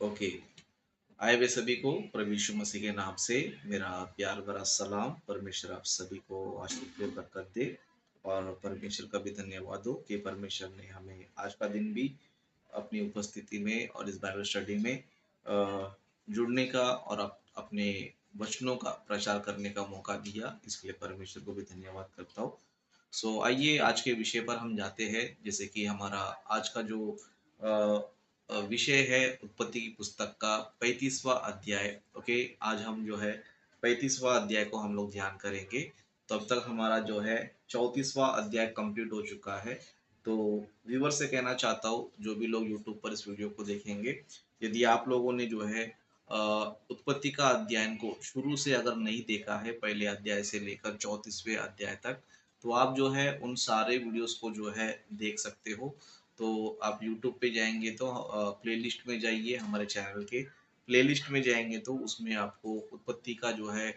Okay. आए वे सभी को प्रभु यीशु मसीह के नाम से मेरा प्यार भरा सलाम। परमेश्वर आप सभी को आशीष दे, बरकत दे। और परमेश्वर का भी धन्यवाद हो कि परमेश्वर ने हमें आज का दिन भी अपनी उपस्थिति में और इस बाइबल स्टडी में जुड़ने का और अपने वचनों का प्रचार करने का मौका दिया। इसके लिए परमेश्वर को भी धन्यवाद करता हूँ। आइए आज के विषय पर हम जाते हैं। जैसे कि हमारा आज का जो अ, विषय है उत्पत्ति की पुस्तक का 35वां अध्याय। ओके, आज हम जो है 35वां अध्याय को हम लोग ध्यान करेंगे। तब तक हमारा जो है 34वां अध्याय कंप्लीट हो चुका है। तो व्यूवर से कहना चाहता हूँ, जो भी लोग यूट्यूब पर इस वीडियो को देखेंगे, यदि आप लोगों ने जो है उत्पत्ति का अध्ययन को शुरू से अगर नहीं देखा है, पहले अध्याय से लेकर 34वें अध्याय तक, तो आप जो है उन सारे वीडियोस को जो है देख सकते हो। तो आप यूट्यूब पे जाएंगे तो प्लेलिस्ट में जाइए, हमारे चैनल के प्लेलिस्ट में जाएंगे तो उसमें आपको उत्पत्ति का जो है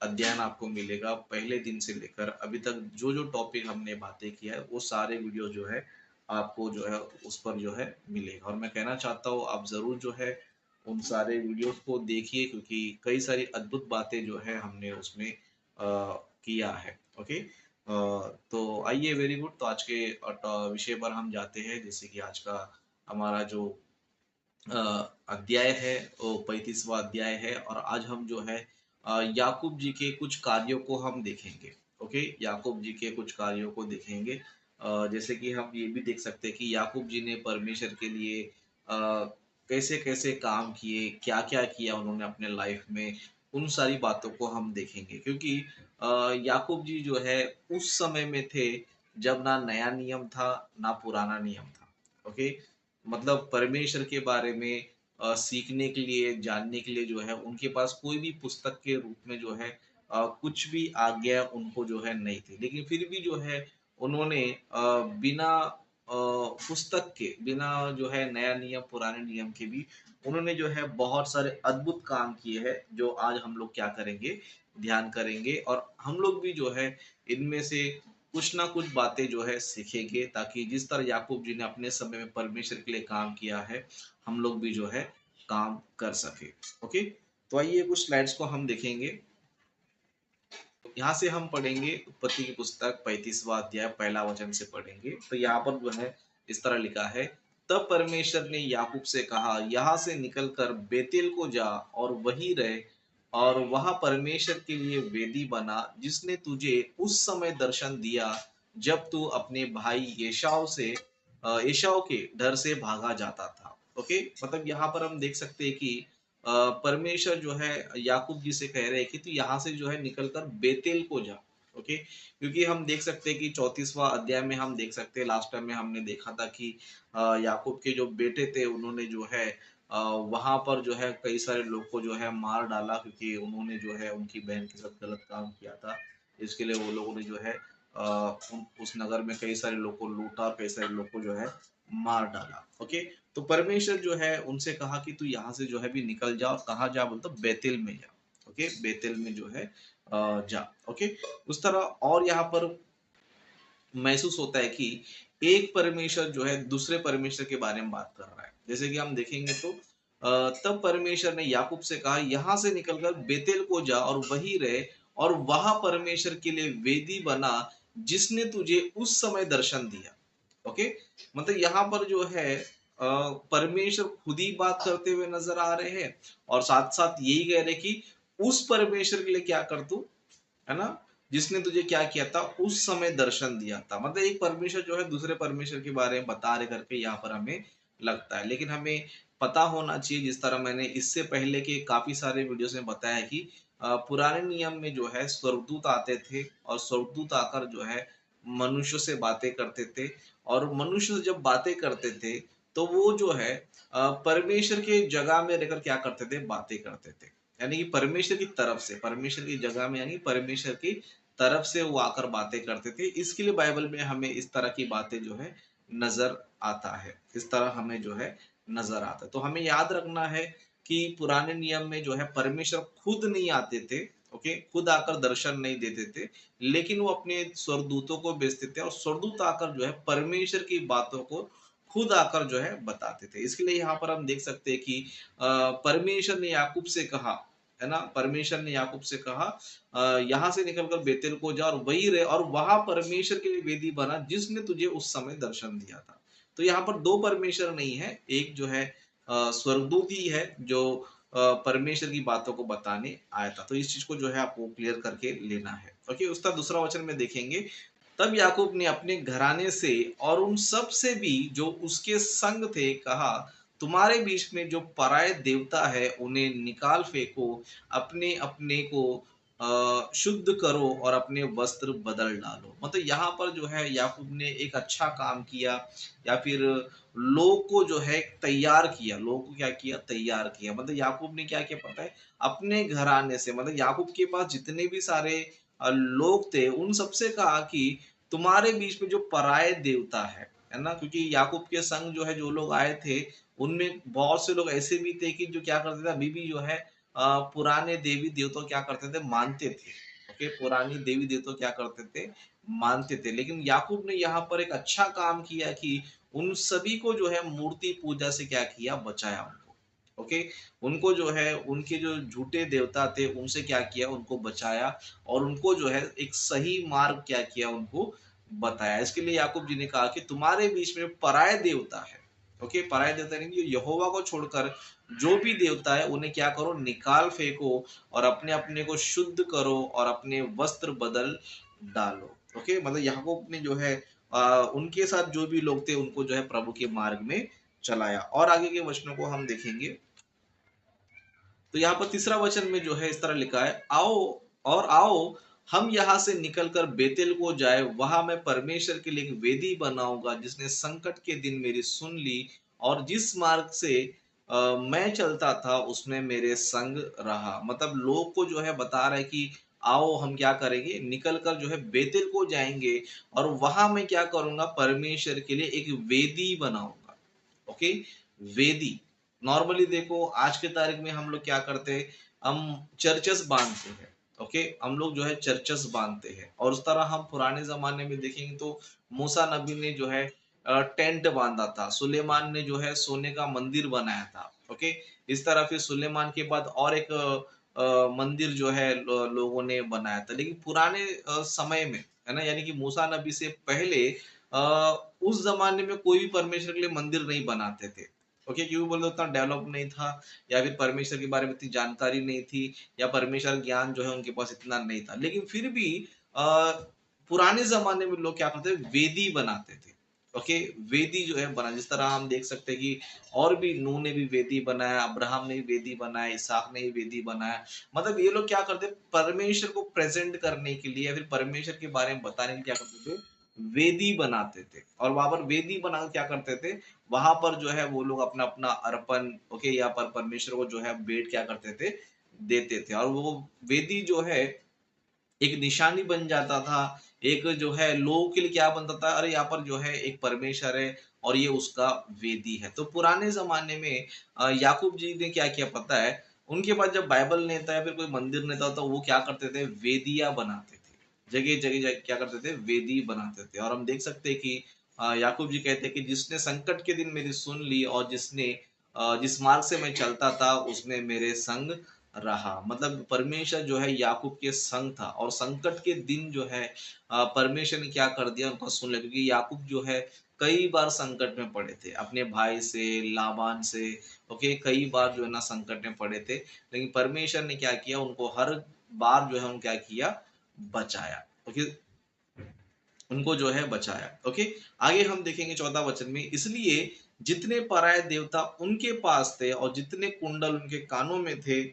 अध्ययन आपको मिलेगा। पहले दिन से लेकर अभी तक जो जो टॉपिक हमने बातें किया है वो सारे वीडियो जो है आपको जो है उस पर जो है मिलेगा। और मैं कहना चाहता हूँ आप ज़रूर जो है उन सारे वीडियोस को देखिए, क्योंकि कई सारी अद्भुत बातें जो है हमने उसमें किया है। ओके। तो आइए, वेरी गुड। तो आज के विषय पर हम जाते हैं। जैसे कि आज का हमारा जो अध्याय है वो 35वां अध्याय है। और आज हम जो है याकूब जी के कुछ कार्यों को हम देखेंगे। ओके, याकूब जी के कुछ कार्यों को देखेंगे। जैसे कि हम ये भी देख सकते हैं कि याकूब जी ने परमेश्वर के लिए कैसे कैसे काम किए, क्या क्या किया उन्होंने अपने लाइफ में, उन सारी बातों को हम देखेंगे। क्योंकि याकूब जी जो है उस समय में थे जब ना नया नियम था ना पुराना नियम था। ओके, मतलब परमेश्वर के बारे में सीखने के लिए, जानने के लिए जो है उनके पास कोई भी पुस्तक के रूप में जो है कुछ भी आज्ञा उनको जो है नहीं थी। लेकिन फिर भी जो है उन्होंने बिना पुस्तक के, बिना जो है नया नियम पुराने नियम के भी उन्होंने जो है बहुत सारे अद्भुत काम किए हैं, जो आज हम लोग क्या करेंगे, ध्यान करेंगे। और हम लोग भी जो है इनमें से कुछ ना कुछ बातें जो है सीखेंगे, ताकि जिस तरह याकूब जी ने अपने समय में परमेश्वर के लिए काम किया है, हम लोग भी जो है काम कर सके। ओके, तो आइए कुछ स्लाइड्स को हम देखेंगे। यहाँ से हम पढ़ेंगे उत्पत्ति की पुस्तक 35वां अध्याय पहला वचन से पढ़ेंगे। तो यहाँ पर जो है इस तरह लिखा है, तब परमेश्वर ने याकूब से कहा, यहाँ से निकलकर बेतेल को जा और वहीं रहे, और वहां परमेश्वर के लिए वेदी बना, जिसने तुझे उस समय दर्शन दिया जब तू अपने भाई एशाव के डर से भागा जाता था। ओके, मतलब यहाँ पर हम देख सकते हैं कि परमेश्वर जो है याकूब जी से कह रहे हैं कि तू यहाँ से जो है निकलकर बेतेल को जा। ओके, क्योंकि हम देख सकते हैं कि 34वां अध्याय में हम देख सकते हैं, लास्ट टाइम में हमने देखा था कि याकूब के जो बेटे थे उन्होंने जो है वहां पर जो है कई सारे लोग को जो है मार डाला, क्योंकि उन्होंने जो है उनकी बहन के साथ गलत काम किया था। इसके लिए वो लोगों ने जो है उस नगर में कई सारे लोग को लूटा और कई सारे लोग को जो है मार डाला। ओके, तो परमेश्वर जो है उनसे कहा कि तू यहाँ से जो है भी निकल जा। और कहाँ जा बोलता, बेतेल में जा। ओके, बेतेल में जो है जा। ओके, उस तरह। और यहाँ पर महसूस होता है कि एक परमेश्वर जो है दूसरे परमेश्वर के बारे में बात कर रहा है। जैसे कि हम देखेंगे तो तब परमेश्वर ने याकूब से कहा, यहाँ से निकलकर बेतेल को जा और वहीं रहे, और वहां परमेश्वर के लिए वेदी बना, जिसने तुझे उस समय दर्शन दिया। ओके, मतलब यहाँ पर जो है परमेश्वर खुद ही बात करते हुए नजर आ रहे हैं, और साथ साथ यही कह रहे कि उस परमेश्वर के लिए क्या कर तू, है ना, जिसने तुझे क्या किया था, उस समय दर्शन दिया था। मतलब एक परमेश्वर जो है दूसरे परमेश्वर के बारे में बता रहे करके यहाँ पर हमें लगता है। लेकिन हमें पता होना चाहिए, जिस तरह मैंने इससे पहले के काफी सारे वीडियोस में बताया कि पुराने नियम में जो है स्वर्गदूत आते थे, और स्वर्गदूत आकर जो है मनुष्य से बातें करते थे। और मनुष्य जब बातें करते थे तो वो जो है परमेश्वर के जगह में रहकर क्या करते थे, बातें करते थे। यानी कि परमेश्वर की तरफ से, परमेश्वर की जगह में, यानी परमेश्वर की तरफ से वो आकर बातें करते थे। इसके लिए बाइबल में हमें इस तरह की बातें जो है नजर आता है, इस तरह हमें जो है नजर आता है। तो हमें याद रखना है कि पुराने नियम में जो है परमेश्वर खुद नहीं आते थे। ओके, खुद आकर दर्शन नहीं देते थे, लेकिन वो अपने स्वर्गदूतों को भेजते थे, और स्वर्गदूत आकर जो है परमेश्वर की बातों को खुद आकर जो है बताते थे। इसके लिए यहाँ पर हम देख सकते हैं कि परमेश्वर ने याकूब से कहा, है ना? परमेश्वर ने याकूब से कहा यहाँ से निकल कर बेतेल को जा और वहीं रहे और वहाँ परमेश्वर के लिए वेदी बना जिसने तुझे उस समय दर्शन दिया था। तो यहाँ पर 2 परमेश्वर नहीं है, एक जो है स्वर्गदूत ही है जो परमेश्वर की बातों को बताने आया था। तो इस चीज़ को जो है आपको क्लियर करके लेना है। ओके, उसका दूसरा वचन में देखेंगे, तब याकूब ने अपने घराने से और उन सब से भी जो उसके संग थे कहा, तुम्हारे बीच में जो पराये देवता है उन्हें निकाल फेंको, अपने-अपने को शुद्ध करो और अपने वस्त्र बदल डालो। मतलब यहाँ पर जो है याकूब ने एक अच्छा काम किया या फिर लोग को जो है तैयार किया, लोगों को क्या किया? तैयार किया। मतलब याकूब ने क्या किया पता है? अपने घराने से मतलब याकूब के पास जितने भी सारे लोग थे, उन सबसे कहा कि तुम्हारे बीच में जो पराये देवता है ना? क्योंकि याकूब के संग जो है जो लोग आए थे, उनमें बहुत से लोग ऐसे भी थे कि जो क्या करते थे अभी भी जो है पुराने देवी-देवता क्या करते थे? मानते थे। ओके, पुरानी देवी-देवता क्या करते थे? मानते थे। लेकिन याकूब ने यहाँ पर एक अच्छा काम किया कि उन सभी को जो है मूर्ति पूजा से क्या किया? बचाया उनको। ओके, उनको जो है उनके जो झूठे देवता थे उनसे क्या किया? उनको बचाया और उनको जो है एक सही मार्ग क्या किया? उनको बताया। इसके लिए याकूब जी ने कहा कि तुम्हारे बीच में पराये देवता है। ओके, पराये देवता यानी कि यहोवा को छोड़कर जो भी देवता है उन्हें क्या करो? निकाल फेंको और अपने-अपने को शुद्ध करो और अपने वस्त्र बदल डालो। ओके, मतलब याकूब ने जो है उनके साथ जो भी लोग थे उनको जो है प्रभु के मार्ग में चलाया। और आगे के वचनों को हम देखेंगे तो यहाँ पर तीसरा वचन में जो है इस तरह लिखा है, आओ हम यहाँ से निकलकर बेतेल को जाए, वहां मैं परमेश्वर के लिए एक वेदी बनाऊंगा जिसने संकट के दिन मेरी सुन ली और जिस मार्ग से मैं चलता था उसमें मेरे संग रहा। मतलब लोग को जो है बता रहा है कि आओ हम क्या करेंगे, निकल कर जो है बेतेल को जाएंगे और वहां मैं क्या करूंगा, परमेश्वर के लिए एक वेदी बनाऊंगा। ओके, वेदी। नॉर्मली देखो आज के तारीख में हम लोग क्या करते हैं, हम चर्चेस बांधते हैं। ओके, हम लोग जो है चर्चेस बांधते हैं और उस तरह हम पुराने जमाने में देखेंगे तो मूसा नबी ने जो है टेंट बांधा था, सुलेमान ने जो है सोने का मंदिर बनाया था। ओके, इस तरह फिर सुलेमान के बाद और एक मंदिर जो है लोगों ने बनाया था। लेकिन पुराने समय में है ना, यानी कि मूसा नबी से पहले अ, उस ज़माने में कोई भी परमेश्वर के लिए मंदिर नहीं बनाते थे। ओके, क्यों बोले उतना डेवलप नहीं था या फिर परमेश्वर के बारे में इतनी जानकारी नहीं थी या परमेश्वर ज्ञान जो है उनके पास इतना नहीं था। लेकिन फिर भी पुराने ज़माने में लोग क्या करते थे, वेदी बनाते थे। ओके, वेदी जो है बना जिस तरह हम देख सकते हैं कि और भी नूह ने भी वेदी बनाया, अब्राहम ने भी वेदी बनाया, इसहाक ने भी वेदी बनाया। मतलब ये लोग क्या करते, परमेश्वर को प्रेज़ेंट करने के लिए या फिर परमेश्वर के बारे में बताने के लिए क्या करते थे, वेदी बनाते थे और वहाँ पर वेदी बना के क्या करते थे, वहाँ पर जो है वो लोग अपना-अपना अर्पण ओके या पर परमेश्वर को जो है भेंट क्या करते थे, देते थे और वो वेदी जो है एक निशानी बन जाता था। एक जो है लोगों के लिए क्या बनता था, अरे यहाँ पर जो है एक परमेश्वर है और ये उसका वेदी है। तो पुराने ज़माने में याकूब जी ने क्या किया पता है? उनके पास जब बाइबल नहीं था या फिर कोई मंदिर नहीं था तो वो क्या करते थे, वेदियाँ बनाते थे। जगह-जगह जा क्या करते थे, वेदी बनाते थे और हम देख सकते हैं कि याकूब जी कहते हैं कि जिसने संकट के दिन मेरी सुन ली और जिसने जिस मार्ग से मैं चलता था उसने मेरे संग रहा। मतलब परमेश्वर जो है याकूब के संग था और संकट के दिन जो है परमेश्वर ने क्या कर दिया, उनको सुन लिया क्योंकि याकूब जो है कई बार संकट में पड़े थे अपने भाई से, लाबान से। ओके, कई बार जो है ना संकट में पड़े थे, लेकिन परमेश्वर ने क्या किया, उनको हर बार जो है उन्होंने क्या किया, बचाया। ओके, उनको जो है बचाया। ओके, आगे हम देखेंगे 14 वचन में, इसलिए जितने पराये देवता उनके पास थे और जितने कुंडल उनके कानों में थे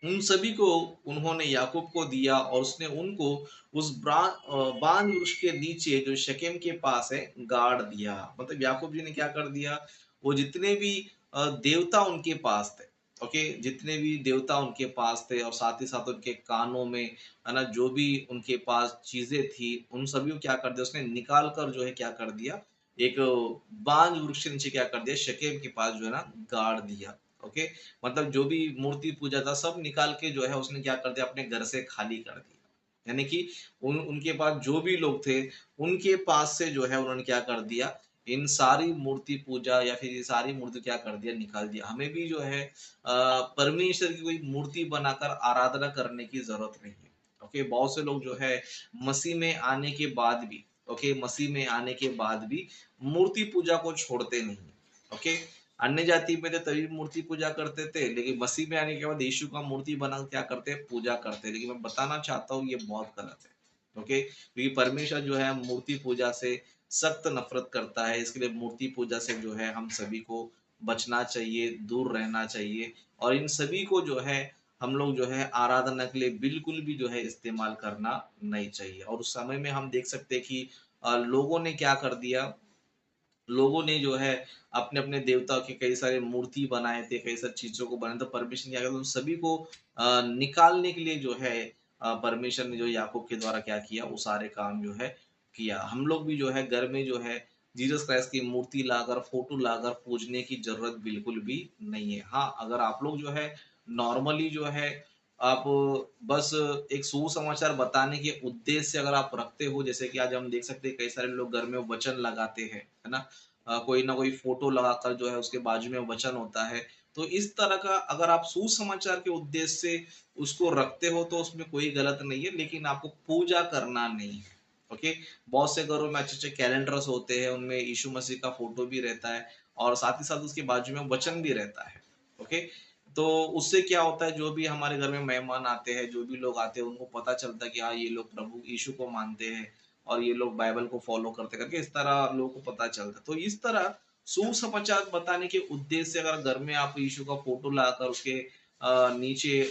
उन सभी को उन्होंने याकूब को दिया और उसने उनको उस बांज वृक्ष के नीचे जो शकेम के पास है गाड़ दिया। मतलब याकूब जी ने क्या कर दिया, वो जितने भी देवता उनके पास थे, ओके, जितने भी देवता उनके पास थे और साथ ही साथ उनके कानों में है ना जो भी उनके पास चीजें थी उन सभी को क्या कर दिया, उसने निकाल कर जो है क्या कर दिया, एक बांज वृक्ष के नीचे क्या कर दिया, शकेम के पास जो है ना गाड़ दिया। ओके, मतलब जो भी मूर्ति पूजा था सब निकाल के जो है उसने क्या कर दिया, अपने घर से खाली कर दिया। यानी कि उनके पास जो भी लोग थे उनके पास से जो है उन्होंने क्या कर दिया, इन सारी मूर्ति पूजा या फिर ये सारी मूर्ति क्या कर दिया, निकाल दिया। हमें भी जो है परमेश्वर की कोई मूर्ति बनाकर आराधना करने की ज़रूरत नहीं है। ओके, बहुत से लोग जो है मसीह में आने के बाद भी, ओके, मसीह में आने के बाद भी मूर्ति पूजा को छोड़ते नहीं हैं। ओके, अन्य जाति में थे तभी मूर्ति पूजा करते थे, लेकिन मसीह में आने के बाद यीशु का मूर्ति बना क्या करते हैं, पूजा करते हैं। लेकिन मैं बताना चाहता हूँ ये बहुत गलत है। ओके, क्योंकि परमेश्वर जो है मूर्ति पूजा से सख्त नफ़रत करता है, इसके लिए मूर्ति पूजा से जो है हम सभी को बचना चाहिए, दूर रहना चाहिए और इन सभी को जो है हम लोग जो है आराधना के लिए बिल्कुल भी जो है इस्तेमाल करना नहीं चाहिए। और उस समय में हम देख सकते हैं कि लोगों ने क्या कर दिया, लोगों ने जो है अपने-अपने देवताओं के कई सारे मूर्ति बनाए थे, कई सारी चीज़ों को बनाया, तो परमेश्वर ने क्या किया उन सभी को निकालने के लिए जो है परमेश्वर ने जो याकूब के द्वारा क्या किया, वो सारे काम जो है किया। हम लोग भी जो है घर में जो है जीसस क्राइस्ट की मूर्ति लाकर, फ़ोटो लाकर पूजने की ज़रूरत बिल्कुल भी नहीं है। हाँ, अगर आप लोग जो है नॉर्मली जो है आप बस एक सुसमाचार बताने के उद्देश्य से अगर आप रखते हो, जैसे कि आज हम देख सकते हैं कई सारे लोग घर में वचन लगाते हैं, है ना? कोई ना कोई फ़ोटो लगाकर जो है उसके बाजू में वचन होता है। तो इस तरह का अगर आप सुसमाचार के उद्देश्य से उसको रखते हो तो उसमें कोई गलत नहीं है, लेकिन आपको पूजा करना नहीं है। ओके? बहुत से घरों में अच्छे-अच्छे कैलेंडर्स होते हैं, उनमें यीशु मसीह का फ़ोटो भी रहता है और साथ ही साथ उसके बाजू में वचन भी रहता है। ओके? तो उससे क्या होता है, जो भी हमारे घर में मेहमान आते हैं, जो भी लोग आते हैं, उनको पता चलता है कि हाँ, ये लोग प्रभु यीशु को मानते हैं और ये लोग बाइबल को फ़ॉलो करते करके इस तरह लोगों को पता चलता है। तो इस तरह सुसमाचार बताने के उद्देश्य से अगर घर में आप यीशु का फ़ोटो लाकर उसके नीचे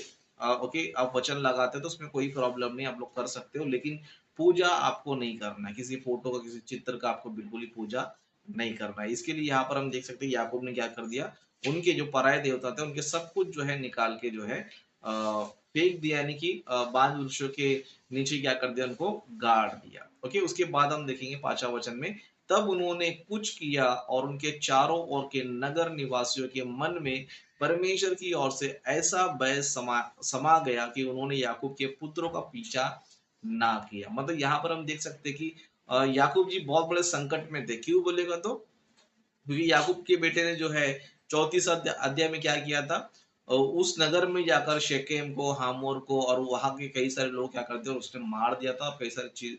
ओके, आप वचन लगाते हैं तो उसमें कोई प्रॉब्लम नहीं, आप लोग कर सकते हो, लेकिन पूजा आपको नहीं करना है। किसी फ़ोटो का, किसी चित्र का आपको बिल्कुल ही पूजा नहीं करना है। इसके लिए यहाँ पर हम देख सकते हैं याकूब ने क्या कर दिया, उनके जो पराये देवता थे, उनके सब कुछ जो है निकाल के जो है फेंक दिया, यानी कि बांज वृक्षों के नीचे क्या कर दिया, उनको गाड़ दिया। ओके, उसके बाद हम देखेंगे 5वाँ वचन में, तब उन्होंने कुछ किया और उनके चारों ओर के नगर निवासियों के मन में परमेश्वर की ओर से ऐसा भय समा समा गया कि उन्होंने याकूब के पुत्रों का पीछा ना किया। मतलब यहाँ पर हम देख सकते हैं कि याकूब जी बहुत बड़े संकट में थे। क्यों बोलेगा तो, क्योंकि याकूब के बेटे ने जो है 34 अध्याय में क्या किया था, उस नगर में जाकर शेकेम को, हामोर को और वहाँ के कई सारे लोग क्या करते हैं, उसने मार दिया था और कई सारी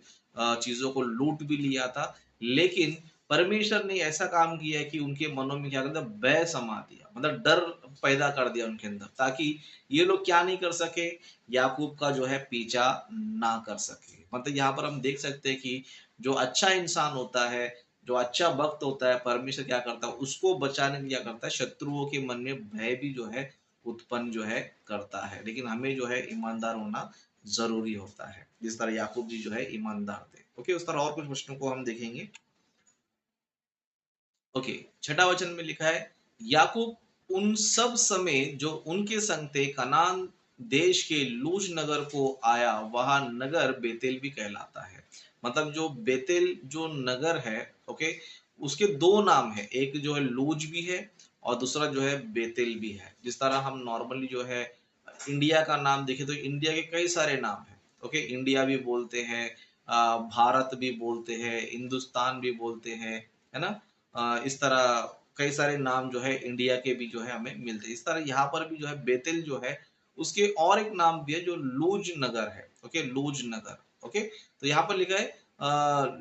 चीज़ों को लूट भी लिया था। लेकिन परमेश्वर ने ऐसा काम किया है कि उनके मनों में क्या करता है, भय समा दिया, मतलब डर पैदा कर दिया उनके अंदर, ताकि ये लोग क्या नहीं कर सके, याकूब का जो है पीछा ना कर सके। मतलब यहाँ पर हम देख सकते हैं कि जो अच्छा इंसान होता है, जो अच्छा भक्त होता है, परमेश्वर क्या करता है, उसको बचाने के लिए क्या करता है, शत्रुओं के मन में भय भी जो है उत्पन्न जो है करता है। लेकिन हमें जो है ईमानदार होना ज़रूरी होता है, जिस तरह याकूब जी जो है ईमानदार थे। ओके, उस तरह और कुछ वचनों को हम देखेंगे। ओके, 6वाँ वचन में लिखा है, याकूब उन सब समय जो उनके संग थे कनान देश के लूज नगर को आया, वहाँ नगर बेतेल भी कहलाता है। मतलब जो बेतेल जो नगर है, ओके, उसके 2 नाम हैं, एक जो है लूज भी है और दूसरा जो है बेतेल भी है। जिस तरह हम नॉर्मली जो है इंडिया का नाम देखें तो इंडिया के कई सारे नाम हैं, ओके, इंडिया भी बोलते हैं, भारत भी बोलते हैं, हिंदुस्तान भी बोलते हैं, है ना? इस तरह कई सारे नाम जो है इंडिया के भी जो है हमें मिलते हैं। इस तरह यहाँ पर भी जो है बेतेल जो है उसके और एक नाम भी है जो लूज नगर है। ओके, लूज नगर। ओके, तो यहाँ पर लिखा है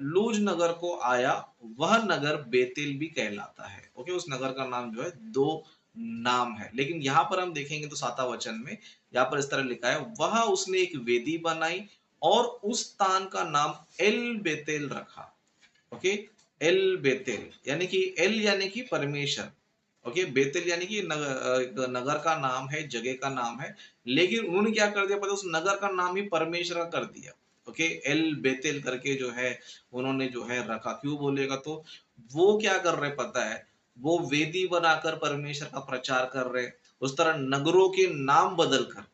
लूज नगर को आया, वह नगर बेतेल भी कहलाता है। ओके, उस नगर का नाम जो है 2 नाम है। लेकिन यहाँ पर हम देखेंगे तो 7वाँ वचन में यहाँ पर इस तरह लिखा है, वह उसने एक वेदी बनाई और उस स्थान का नाम एल बेतेल रखा। ओके, एल बेतेल यानी कि एल यानी कि परमेश्वर, ओके, बेतेल यानी कि एक नगर का नाम है, जगह का नाम है, लेकिन उन्होंने क्या कर दिया पता है, उस नगर का नाम ही परमेश्वर का कर दिया। ओके, एल बेतेल करके जो है उन्होंने जो है रखा। क्यों बोलेगा तो वो क्या कर रहे पता है, वो वेदी बनाकर परमेश्वर का प्रचार कर रहे, उस तरह नगरों के नाम बदल कर,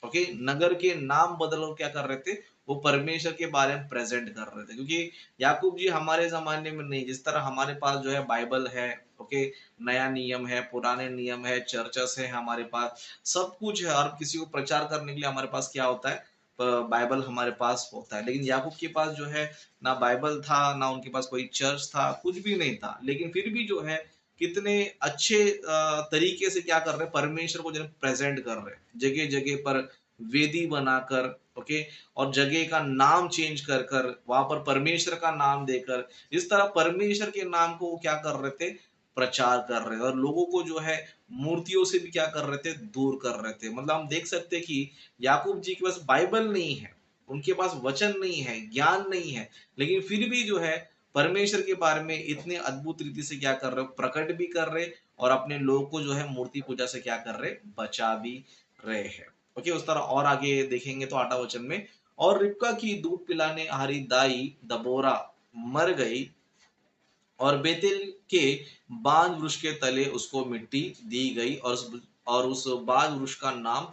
ओके, नगर के नाम बदल कर क्या कर रहे थे, वो परमेश्वर के बारे में प्रेजेंट कर रहे थे। क्योंकि याकूब जी हमारे ज़माने में नहीं, जिस तरह हमारे पास जो है बाइबल है, ओके, नया नियम है, पुराने नियम है, चर्चेस है हमारे पास, सब कुछ है और किसी को प्रचार करने के लिए हमारे पास क्या होता है, बाइबल हमारे पास होता है। लेकिन याकूब के पास जो है ना बाइबल था, ना उनके पास कोई चर्च था, कुछ भी नहीं था। लेकिन फिर भी जो है कितने अच्छे तरीके से क्या कर रहे हैं, परमेश्वर को जो है प्रेज़ेंट कर रहे हैं। जगह-जगह पर वेदी बनाकर, ओके, और जगह का नाम चेंज कर कर, वहाँ पर परमेश्वर का नाम देकर, इस तरह परमेश्वर के नाम को वो क्या कर रहे थे, प्रचार कर रहे थे और लोगों को जो है मूर्तियों से भी क्या कर रहे थे, दूर कर रहे थे। मतलब हम देख सकते हैं कि याकूब जी के पास बाइबल नहीं है, उनके पास वचन नहीं है, ज्ञान नहीं है, लेकिन फिर भी जो है परमेश्वर के बारे में इतने अद्भुत रीति से क्या कर रहे हो, प्रकट भी कर रहे और अपने लोग को जो है मूर्ति पूजा से क्या कर रहे, बचा भी रहे हैं। ओके, उस तरह और आगे देखेंगे तो 8वां वचन में, और रिबका की दूध पिलाने हारी दाई दबोरा मर गई और बेतेल के बांज वृक्ष के तले उसको मिट्टी दी गई और उस बांज वृक्ष का नाम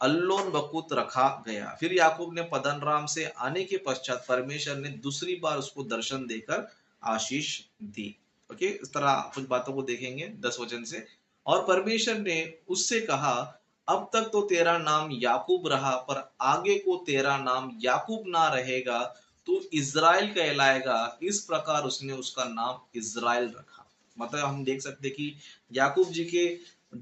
अल्लोन बकुत रखा गया। फिर याकूब ने पद्दनराम से आने के पश्चात परमेश्वर ने दूसरी बार उसको दर्शन देकर आशीष दी। ओके, इस तरह कुछ बातों को देखेंगे 10 वचन से। और परमेश्वर ने उससे कहा, अब तक तो तेरा नाम याकूब रहा, पर आगे को तेरा नाम याकूब ना रहेगा, तू इज़राइल कहलाएगा। इस प्रकार उसने उसका नाम इज़राइल रखा। मतलब हम देख सकते हैं कि याकूब जी के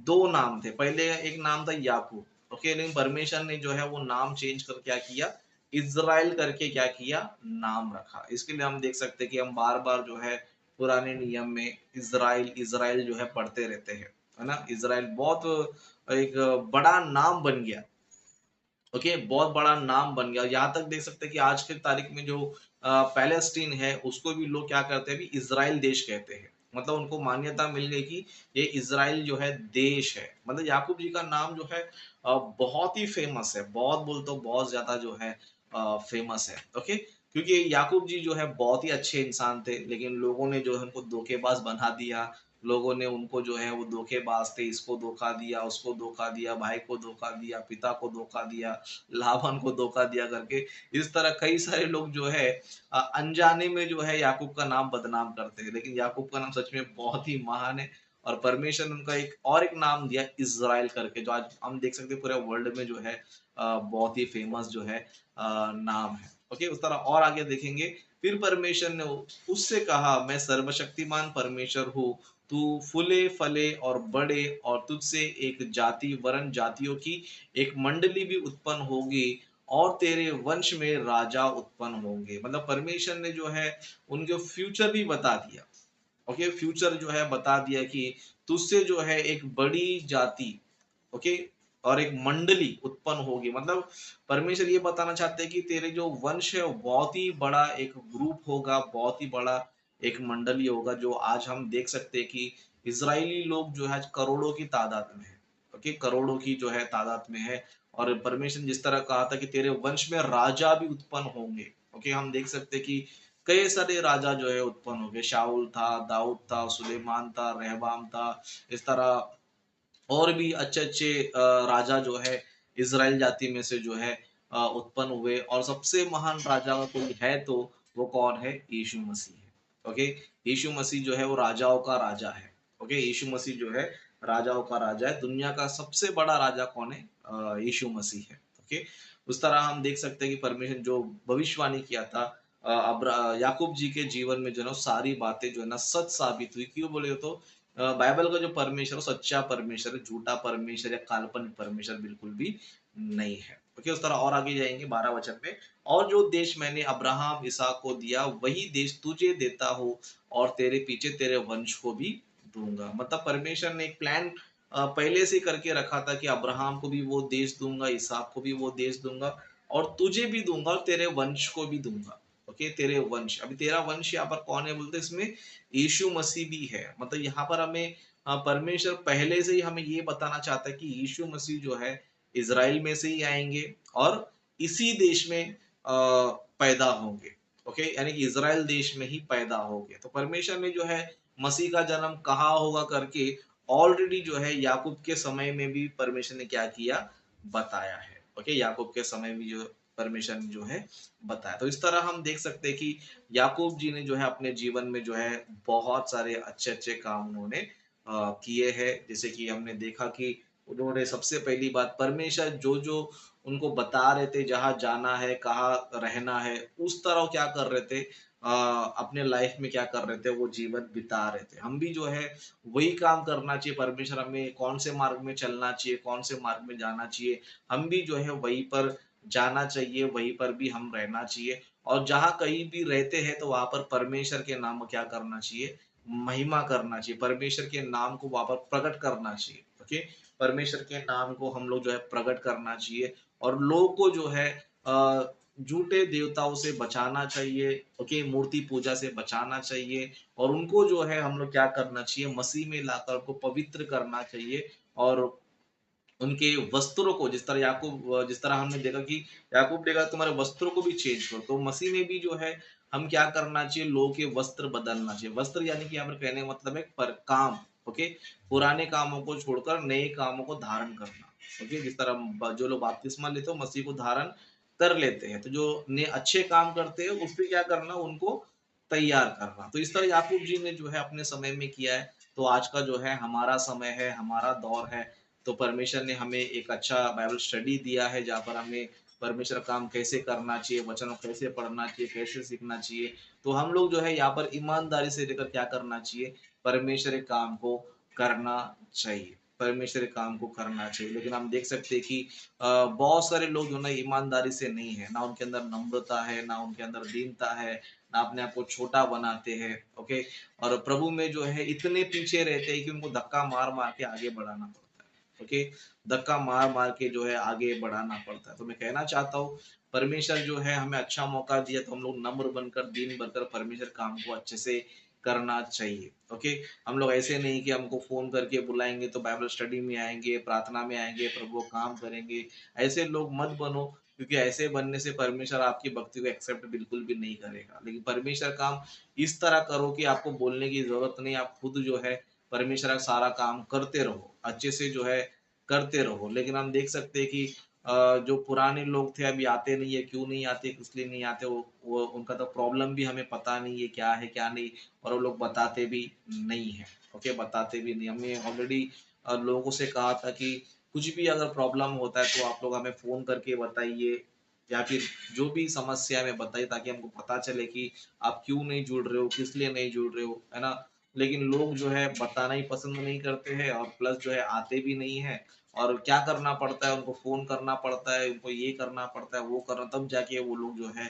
2 नाम थे। पहले एक नाम था याकूब, ओके, लेकिन परमेश्वर ने जो है वो नाम चेंज कर क्या किया, इज़राइल करके क्या किया, नाम रखा। इसके लिए हम देख सकते हैं कि हम बार-बार जो है पुराने नियम में इज़राइल, इज़राइल जो है पढ़ते रहते हैं, है ना? इज़राइल बहुत एक बड़ा नाम बन गया। ओके, बहुत बड़ा नाम बन गया। यहाँ तक देख सकते हैं कि आज की तारीख में जो पैलेस्टीन है, उसको भी लोग क्या करते हैं, अभी इज़राइल देश कहते हैं। मतलब उनको मान्यता मिल गई कि ये इज़राइल जो है देश है। मतलब याकूब जी का नाम जो है बहुत ही फ़ेमस है। बहुत बोल तो बहुत ज़्यादा जो है फ़ेमस है। ओके? क्योंकि याकूब जी जो है बहुत ही अच्छे इंसान थे, लेकिन लोगों ने जो है उनको धोखेबाज बना दिया। लोगों ने उनको जो है वो धोखेबाज थे, इसको धोखा दिया, उसको धोखा दिया, भाई को धोखा दिया, पिता को धोखा दिया, लाबान को धोखा दिया करके इस तरह कई सारे लोग जो है अनजाने में जो है याकूब का नाम बदनाम करते हैं। लेकिन याकूब का नाम सच में बहुत ही महान है और परमेश्वर ने उनका एक नाम दिया इज़राइल करके, जो आज हम देख सकते हैं पूरे वर्ल्ड में जो है बहुत ही फेमस जो है नाम है। ओके, उस तरह और आगे देखेंगे। फिर परमेश्वर ने उससे कहा, मैं सर्वशक्तिमान परमेश्वर हूँ, तू फूले फले और बढ़े और तुझसे एक जाति वरन जातियों की एक मंडली भी उत्पन्न होगी और तेरे वंश में राजा उत्पन्न होंगे। मतलब परमेश्वर ने जो है उनके फ्यूचर भी बता दिया। ओके, फ्यूचर जो है बता दिया कि तुझसे जो है एक बड़ी जाति, ओके, और एक मंडली उत्पन्न होगी। मतलब परमेश्वर ये बताना चाहते हैं कि तेरे जो वंश है वो बहुत ही बड़ा एक ग्रुप होगा, बहुत ही बड़ा एक मंडली होगा, जो आज हम देख सकते हैं कि इजरायली लोग जो है आज करोड़ों की तादाद में है। ओके, करोड़ों की जो है तादाद में है और परमेश्वर ने जिस तरह कहा था कि तेरे वंश में राजा भी उत्पन्न होंगे। ओके, हम देख सकते हैं कि कई सारे राजा जो है उत्पन्न हो गए। शाऊल था, दाऊद था, सुलेमान था, रहबाम था, इस तरह और भी अच्छे-अच्छे राजा जो है इज़राइल जाति में से जो है उत्पन्न हुए और सबसे महान राजा अगर कोई है तो वो कौन है? यीशु मसीह है। ओके? यीशु मसीह जो है वो राजाओं का राजा है। ओके? यीशु मसीह जो है राजाओं का राजा है। दुनिया का सबसे बड़ा राजा कौन है? यीशु मसीह है। ओके? उस तरह हम देख सकते हैं कि परमेश्वर ने जो भविष्यवाणी किया था याकूब जी के जीवन में जो है ना सारी बातें जो है ना सच साबित हुई। क्यों बोले तो बाइबल का जो परमेश्वर है सच्चा परमेश्वर है, झूठा परमेश्वर या काल्पनिक परमेश्वर बिल्कुल भी नहीं है। ओके, उस तरह और आगे जाएंगे 12 वचन में, और जो देश मैंने अब्राहम इसहाक को दिया वही देश तुझे देता हूँ और तेरे पीछे तेरे वंश को भी दूंगा। मतलब परमेश्वर ने एक प्लान पहले से करके रखा था कि अब्राहम को भी वो देश दूंगा, इसहाक को भी वो देश दूंगा और तुझे भी दूंगा और तेरे वंश को भी दूंगा। ओके, तेरे वंश, अभी तेरा वंश यहाँ पर कौन है बोलते इसमें यीशु मसीह भी है। मतलब यहाँ पर हमें परमेश्वर पहले से ही हमें ये बताना चाहता है कि यीशु मसीह जो है इज़राइल में से ही आएँगे और इसी देश में पैदा होंगे। ओके, यानी कि इज़राइल देश में ही पैदा होंगे। तो परमेश्वर ने जो है मसीह का जन्म कहाँ होगा करके ऑलरेडी जो है याकूब के समय में भी परमेश्वर ने क्या किया, बताया है। ओके, याकूब के समय में जो परमेश्वर ने जो है बताया। तो इस तरह हम देख सकते हैं कि याकूब जी ने जो है अपने जीवन में जो है बहुत सारे अच्छे-अच्छे काम उन्होंने किए हैं। जैसे कि हमने देखा कि उन्होंने सबसे पहली बात परमेश्वर जो-जो उनको बता रहे थे, जहाँ जाना है, कहाँ रहना है, उस तरह वो क्या कर रहे थे अपने लाइफ में क्या कर रहे थे, वो जीवन बिता रहे थे। हम भी जो है वही काम करना चाहिए, परमेश्वर हमें कौन से मार्ग में चलना चाहिए, कौन से मार्ग में जाना चाहिए, हम भी जो है वहीं पर जाना चाहिए, वहीं पर भी हम रहना चाहिए और जहाँ कहीं भी रहते हैं तो वहाँ पर परमेश्वर के नाम को क्या करना चाहिए, महिमा करना चाहिए, परमेश्वर के नाम को वहाँ पर प्रकट करना चाहिए, ओके? परमेश्वर के नाम को हम लोग जो है प्रकट करना चाहिए और लोगों को जो है झूठे देवताओं से बचाना चाहिए, ओके? मूर्ति पूजा से बचाना चाहिए और उनको जो है हम लोग क्या करना चाहिए, मसीह में लाकर उनको पवित्र करना चाहिए और उनके वस्त्रों को जिस तरह हमने देखा कि याकूब ने कहा तुम्हारे वस्त्रों को भी चेंज करो, तो मसीह में भी जो है हम क्या करना चाहिए, लोगों के वस्त्र बदलना चाहिए। वस्त्र यानी कि यहाँ पर कहने का मतलब है पर काम, ओके? पुराने कामों को छोड़कर नए कामों को धारण करना, ओके? जिस तरह जो लोग बपतिस्मा लेते हो मसीह को धारण कर लेते हैं, तो जो ने अच्छे काम करते हैं उस पे क्या करना, उनको तैयार करना। तो इस तरह याकूब जी ने जो है अपने समय में किया है, तो आज का जो है हमारा समय है, हमारा दौर है, तो परमेश्वर ने हमें एक अच्छा बाइबल स्टडी दिया है जहाँ पर हमें परमेश्वर का काम कैसे करना चाहिए, वचन को कैसे पढ़ना चाहिए, कैसे सीखना चाहिए। तो हम लोग जो है यहाँ पर ईमानदारी से लेकर क्या करना चाहिए, परमेश्वर के काम को करना चाहिए, परमेश्वर के काम को करना चाहिए। लेकिन हम देख सकते हैं कि बहुत सारे लोग जो ना ईमानदारी से नहीं है, ना उनके अंदर नम्रता है, ना उनके अंदर दीनता है, ना अपने आप को छोटा बनाते हैं, ओके? और प्रभु में जो है इतने पीछे रहते हैं कि उनको धक्का मार मार के आगे बढ़ाना पड़ता है, ओके? धक्का मार मार के जो है आगे बढ़ाना पड़ता है। तो मैं कहना चाहता हूँ परमेश्वर जो है हमें अच्छा मौका दिया, तो हम लोग नम्र बनकर दीन बनकर परमेश्वर काम को अच्छे से करना चाहिए, ओके? हम लोग ऐसे नहीं कि हमको फोन करके बुलाएंगे तो बाइबल स्टडी में आएंगे, प्रार्थना में आएंगे, प्रभु को काम करेंगे, ऐसे लोग मत बनो, क्योंकि ऐसे बनने से परमेश्वर आपकी भक्ति को एक्सेप्ट बिल्कुल भी नहीं करेगा। लेकिन परमेश्वर काम इस तरह करो कि आपको बोलने की जरूरत नहीं, आप खुद जो है परमेश्वर का सारा काम करते रहो, अच्छे से जो है करते रहो। लेकिन हम देख सकते हैं कि जो पुराने लोग थे अभी आते नहीं है, क्यों नहीं आते, किस लिए नहीं आते, वो उनका तो प्रॉब्लम भी हमें पता नहीं है क्या नहीं, और वो लोग बताते भी नहीं है, ओके? बताते भी नहीं। हमने ऑलरेडी लोगों से कहा था कि कुछ भी अगर प्रॉब्लम होता है तो आप लोग हमें फ़ोन करके बताइए या फिर जो भी समस्या है हमें बताइए, ताकि हमको पता चले कि आप क्यों नहीं जुड़ रहे हो, किस लिए नहीं जुड़ रहे हो, है ना? लेकिन लोग जो है बताना ही पसंद नहीं करते हैं और प्लस जो है आते भी नहीं हैं और क्या करना पड़ता है, उनको फ़ोन करना पड़ता है, उनको ये करना पड़ता है, वो करना, तब जाके वो लोग जो है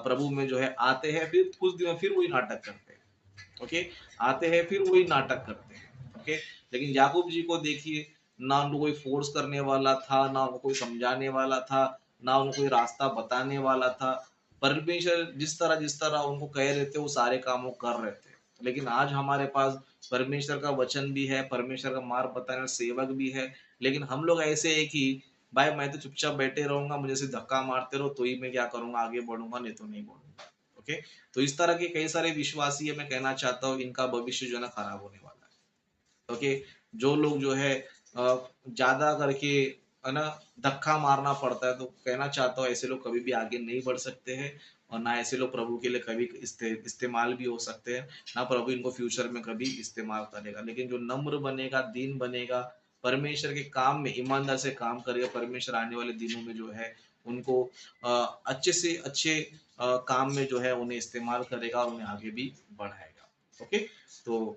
प्रभु में जो है आते हैं, फिर कुछ दिन में फिर वही नाटक करते हैं। ओके? आते हैं फिर वही नाटक करते हैं, ओके? लेकिन याकूब जी को देखिए, ना उनको कोई फ़ोर्स करने वाला था, ना उनको कोई समझाने वाला था, ना उनको कोई रास्ता बताने वाला था। परमेश्वर जिस तरह उनको कह रहे थे, वो सारे काम वो कर रहे थे। लेकिन आज हमारे पास परमेश्वर का वचन भी है, परमेश्वर का मार्ग बताने वाला सेवक भी है, लेकिन हम लोग ऐसे हैं कि भाई मैं तो चुपचाप बैठे रहूँगा, मुझे सिर्फ़ धक्का मारते रहो, तो ही मैं क्या करूँगा, आगे बढ़ूँगा, नहीं तो नहीं बढ़ूँगा। ओके? तो इस तरह के कई सारे विश्वासी है, मैं कहना चाहता हूँ इनका भविष्य जो है ना खराब होने वाला है, ओके? जो लोग जो है ज़्यादा करके है ना धक्का मारना पड़ता है, तो कहना चाहता हूँ ऐसे लोग कभी भी आगे नहीं बढ़ सकते हैं और ना ऐसे लोग प्रभु के लिए कभी इस्तेमाल भी हो सकते हैं, ना प्रभु इनको फ्यूचर में कभी इस्तेमाल करेगा। लेकिन जो नम्र बनेगा, दीन बनेगा, परमेश्वर के काम में ईमानदार से काम करेगा, परमेश्वर आने वाले दिनों में जो है उनको अच्छे से अच्छे काम में जो है उन्हें इस्तेमाल करेगा और उन्हें आगे भी बढ़ाएगा। ओके? तो